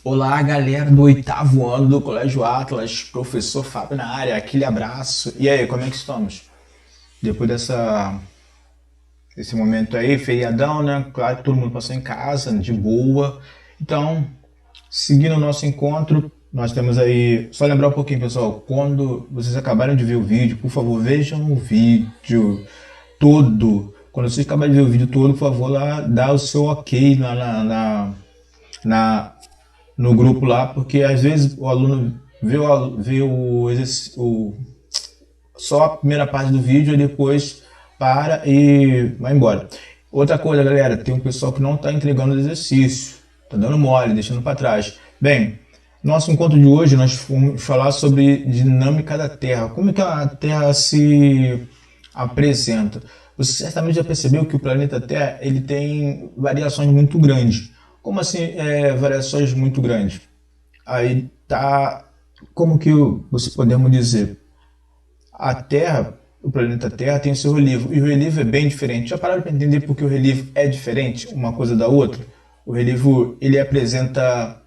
Olá, galera do oitavo ano do Colégio Atlas, professor Fábio na área, aquele abraço. E aí, como é que estamos? Depois desse momento aí, feriadão, né? Claro que todo mundo passou em casa, de boa. Então, seguindo o nosso encontro, nós temos aí. Só lembrar um pouquinho, pessoal, quando vocês acabarem de ver o vídeo, por favor, vejam o vídeo todo. Quando vocês acabarem de ver o vídeo todo, por favor, lá, dá o seu ok lá na no grupo lá, porque às vezes o aluno vê só a primeira parte do vídeo e depois para e vai embora. Outra coisa, galera, tem um pessoal que não está entregando o exercício, está dando mole, deixando para trás. Bem, nosso encontro de hoje nós vamos falar sobre dinâmica da Terra, como é que a Terra se apresenta. Você certamente já percebeu que o planeta Terra ele tem variações muito grandes. Como assim, variações muito grandes? Aí tá, como que você podemos dizer? A Terra, o planeta Terra tem o seu relevo, e o relevo é bem diferente. Já pararam para entender por que o relevo é diferente uma coisa da outra? O relevo, ele apresenta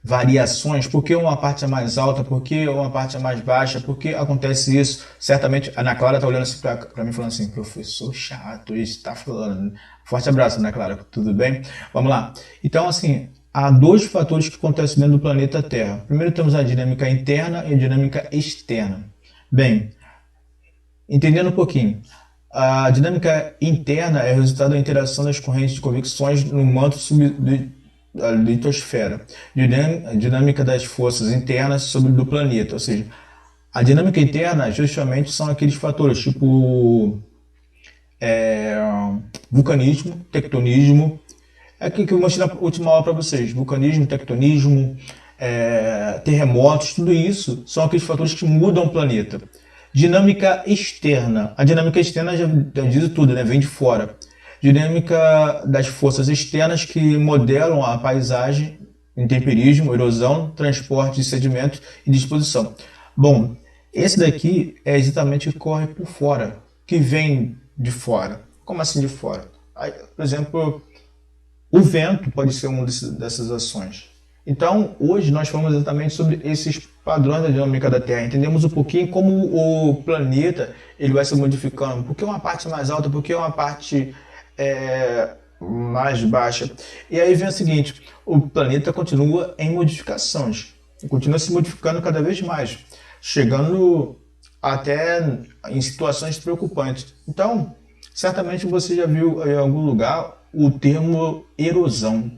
variações, por que uma parte é mais alta, por que uma parte é mais baixa, por que acontece isso? Certamente a Ana Clara está olhando assim para mim falando assim, professor chato, isso está falando. Forte abraço, Ana Clara, tudo bem? Vamos lá. Então, assim, há dois fatores que acontecem dentro do planeta Terra. Primeiro temos a dinâmica interna e a dinâmica externa. Bem, entendendo um pouquinho, a dinâmica interna é o resultado da interação das correntes de convecções no manto da litosfera, a dinâmica das forças internas sobre do planeta, ou seja, a dinâmica interna justamente são aqueles fatores tipo é, vulcanismo, tectonismo, é aquilo que eu mostrei na última aula para vocês, vulcanismo, tectonismo, terremotos, tudo isso são aqueles fatores que mudam o planeta. Dinâmica externa. A dinâmica externa já diz tudo, né? Vem de fora. Dinâmica das forças externas que modelam a paisagem, intemperismo, erosão, transporte de sedimentos e disposição. Bom, esse daqui é exatamente o que corre por fora, que vem de fora. Como assim de fora? Aí, por exemplo, o vento pode ser uma dessas ações. Então, hoje nós falamos exatamente sobre esses padrões da dinâmica da Terra. Entendemos um pouquinho como o planeta ele vai se modificando. Por que uma parte mais alta, por que uma parte mais baixa. E aí vem o seguinte, o planeta continua em modificações. Continua se modificando cada vez mais. Chegando até em situações preocupantes. Então, certamente você já viu em algum lugar o termo erosão.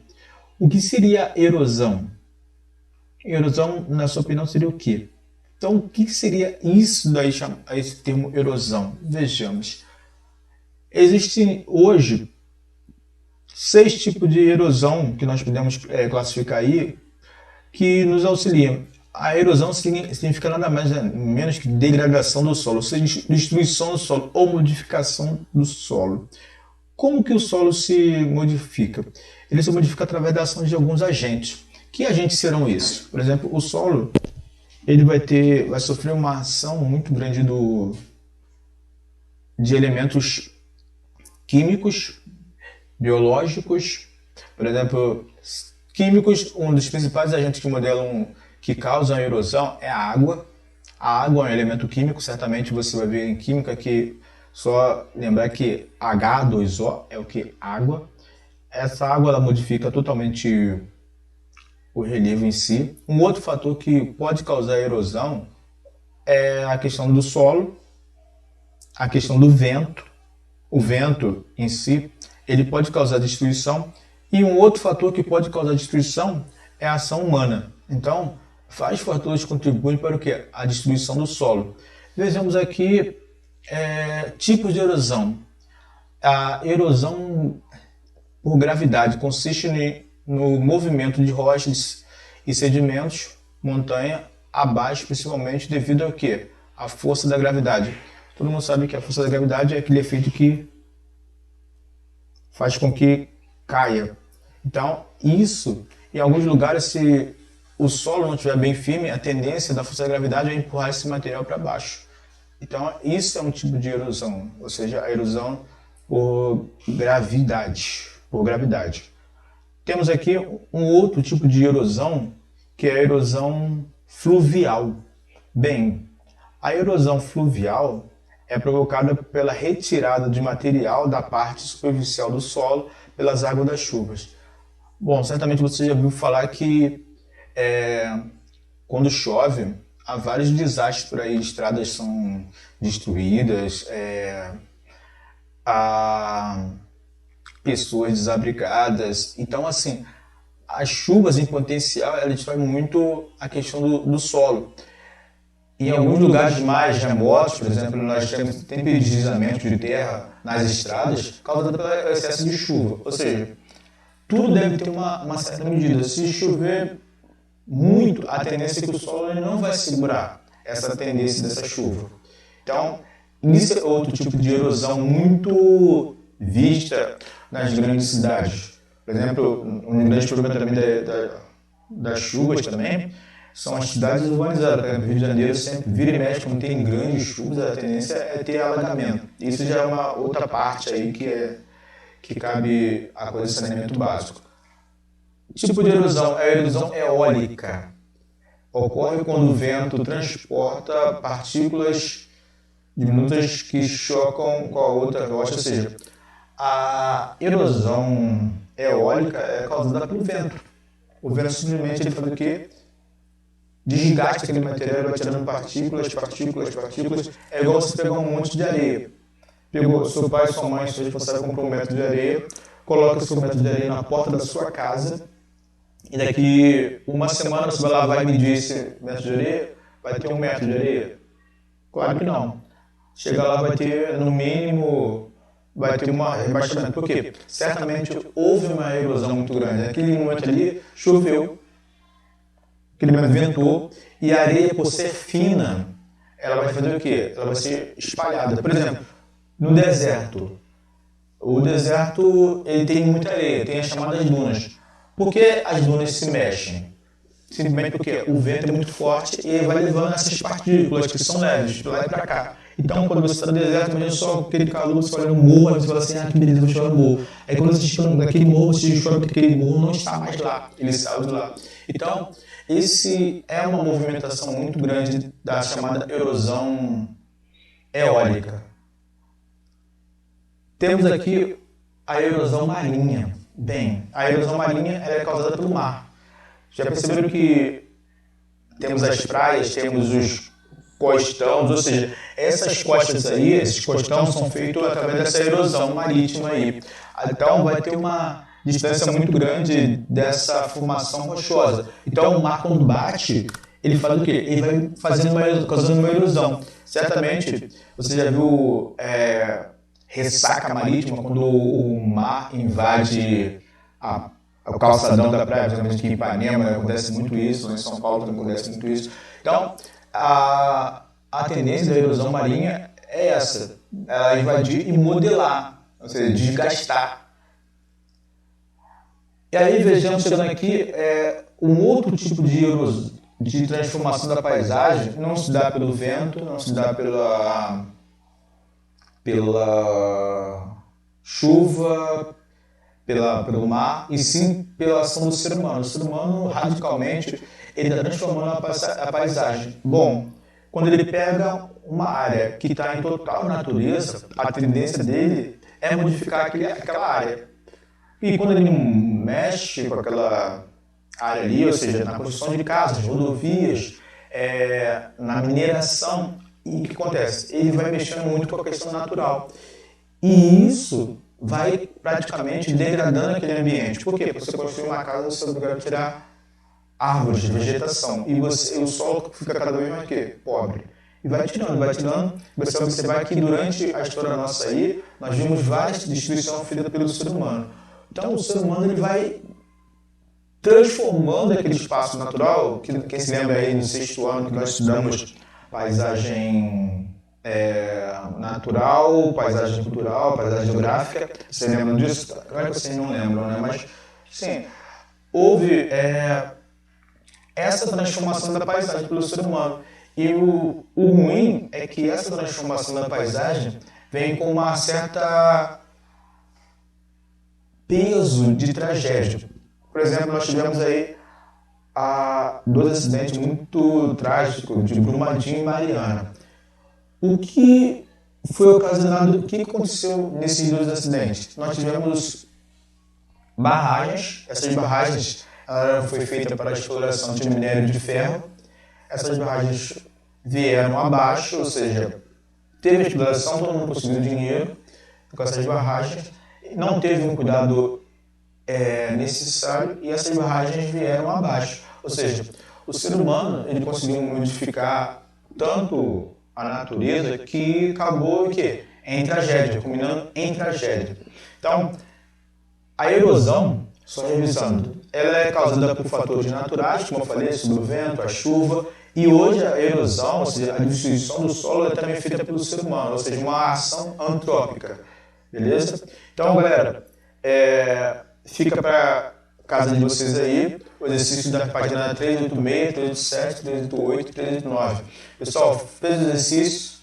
O que seria erosão? Erosão, na sua opinião, seria o quê? Então, o que seria isso daí, esse termo erosão? Vejamos. Existem hoje 6 tipos de erosão que nós podemos classificar aí que nos auxiliam. A erosão significa nada mais menos que degradação do solo, ou seja, destruição do solo ou modificação do solo. Como que o solo se modifica? Ele se modifica através da ação de alguns agentes. Que agentes serão esses? Por exemplo, o solo ele vai sofrer uma ação muito grande de elementos químicos, biológicos. Por exemplo, químicos, um dos principais agentes que modelam, que causam a erosão é a água. A água é um elemento químico, certamente você vai ver em química que só lembrar que H2O é o que? Água. Essa água ela modifica totalmente o relevo em si. Um outro fator que pode causar erosão é a questão do solo, a questão do vento. O vento em si, ele pode causar destruição. E um outro fator que pode causar destruição é a ação humana. Então, vários fatores contribuem para o quê? A destruição do solo. Vejamos aqui tipos de erosão. A erosão por gravidade consiste no movimento de rochas e sedimentos, montanha abaixo, principalmente devido ao quê? A força da gravidade. Todo mundo sabe que a força da gravidade é aquele efeito que faz com que caia. Então, isso, em alguns lugares, se o solo não estiver bem firme, a tendência da força da gravidade é empurrar esse material para baixo. Então, isso é um tipo de erosão, ou seja, a erosão por gravidade. Temos aqui um outro tipo de erosão, que é a erosão fluvial. Bem, a erosão fluvial é provocada pela retirada de material da parte superficial do solo pelas águas das chuvas. Bom, certamente você já ouviu falar que quando chove, há vários desastres por aí, estradas são destruídas, há pessoas desabrigadas. Então, assim, as chuvas em potencial, ela destrói muito a questão do solo. Em alguns lugares mais remotos, por exemplo, nós tem deslizamento de terra nas estradas causado pelo excesso de chuva. Ou seja, tudo deve ter uma certa medida. Se chover muito, a tendência é que o solo ele não vai segurar essa tendência dessa chuva. Então, isso é outro tipo de erosão muito vista nas grandes cidades. Por exemplo, um grande problema também das chuvas também são as cidades urbanizadas. Por exemplo, Rio de Janeiro sempre vira e mexe, quando tem grandes chuvas, a tendência é ter alagamento. Isso já é uma outra parte aí que cabe a coisa de saneamento básico. Tipo de erosão é a erosão eólica. Ocorre quando o vento transporta partículas diminutas que chocam com a outra rocha, ou seja, a erosão eólica é causada pelo vento. O vento simplesmente ele faz o quê? Desgasta aquele material, vai tirando partículas. É igual você pegar um monte de areia. Pegou seu pai, sua mãe, sua responsável, comprou um metro de areia, coloca seu metro de areia na porta da sua casa e daqui uma semana você vai lá, vai medir esse metro de areia, vai ter 1 metro de areia? Claro que não. Chegar lá vai ter, no mínimo, vai ter um rebaixamento. Por quê? Certamente houve uma erosão muito grande. Naquele momento ali, choveu, aquele momento ventou, e a areia, por ser fina, ela vai fazer o quê? Ela vai ser espalhada. Por exemplo, no deserto. O deserto ele tem muita areia, tem as chamadas dunas. Por que as dunas se mexem? Simplesmente porque o vento é muito forte e vai levando essas partículas que são leves para lá e para cá. Então, quando você está no deserto, imagina só aquele calor, você olha no morro, aí você fala assim, que beleza, vou chorar no morro. Aí quando você chega naquele morro, você chora porque aquele morro não está mais lá, ele saiu de lá. Então, esse é uma movimentação muito grande da chamada erosão eólica. Temos aqui a erosão marinha. Bem, a erosão marinha é causada pelo mar. Já perceberam que temos as praias, temos os costões, ou seja, essas costas aí, esses costões são feitos através dessa erosão marítima aí. Então vai ter uma distância muito grande dessa formação rochosa. Então o mar quando bate, ele faz o quê? Ele vai causando uma erosão. Certamente você já viu ressaca marítima quando o mar invade o calçadão da praia, principalmente aqui em Ipanema, acontece muito isso, lá em São Paulo também acontece muito isso. Então, a tendência da erosão marinha é essa, ela invadir e modelar, ou seja, desgastar. E aí vejamos, chegando aqui, um outro tipo de transformação da paisagem, não se dá pelo vento, não se dá pela chuva, pelo mar, e sim pela ação do ser humano. O ser humano, radicalmente, ele está transformando a paisagem. Bom, quando ele pega uma área que está em total natureza, a tendência dele é modificar aquela área. E quando ele mexe com aquela área ali, ou seja, na construção de casas, rodovias, na mineração, e o que acontece? Ele vai mexendo muito com a questão natural. E isso vai praticamente degradando aquele ambiente. Por quê? Porque você construir uma casa, você vai tirar árvores, vegetação. E o solo fica cada vez mais pobre. E vai tirando. Você vai observar que durante a história nossa aí, nós vimos várias destruições feitas pelo ser humano. Então o ser humano ele vai transformando aquele espaço natural, quem se lembra aí no 6º ano que nós estudamos paisagem natural, paisagem cultural, paisagem geográfica, vocês lembram disso? Claro que vocês não lembram, né? Mas, sim, houve essa transformação da paisagem pelo ser humano. E o ruim é que essa transformação da paisagem vem com uma certa peso de tragédia. por exemplo, nós tivemos aí dois acidentes muito trágicos de Brumadinho e Mariana. O que foi ocasionado, o que aconteceu nesses dois acidentes? Nós tivemos barragens, essas barragens foi feita para a exploração de minério de ferro, essas barragens vieram abaixo, ou seja, teve a exploração, todo mundo conseguiu dinheiro com essas barragens, não teve um cuidado necessário e essas barragens vieram abaixo. Ou seja, o ser humano ele conseguiu modificar tanto a natureza que acabou em tragédia, culminando em tragédia. Então, a erosão, só revisando, ela é causada por fatores naturais, como eu falei, sobre o vento, a chuva, e hoje a erosão, ou seja, a destruição do solo, é também feita pelo ser humano, ou seja, uma ação antrópica. Beleza? Então, galera, fica para casa de vocês aí o exercício da página 386, 387, 388, 389. Pessoal, fez o exercício,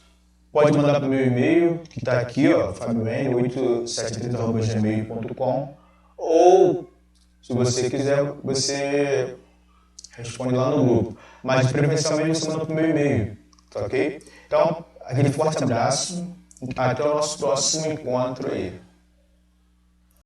pode mandar para o meu e-mail, que está aqui, ó, fabioN873@gmail.com, ou, se você quiser, você responde lá no grupo. Mas, preferencialmente, você manda para o meu e-mail, tá ok? Então, aquele forte abraço, até o nosso próximo encontro aí.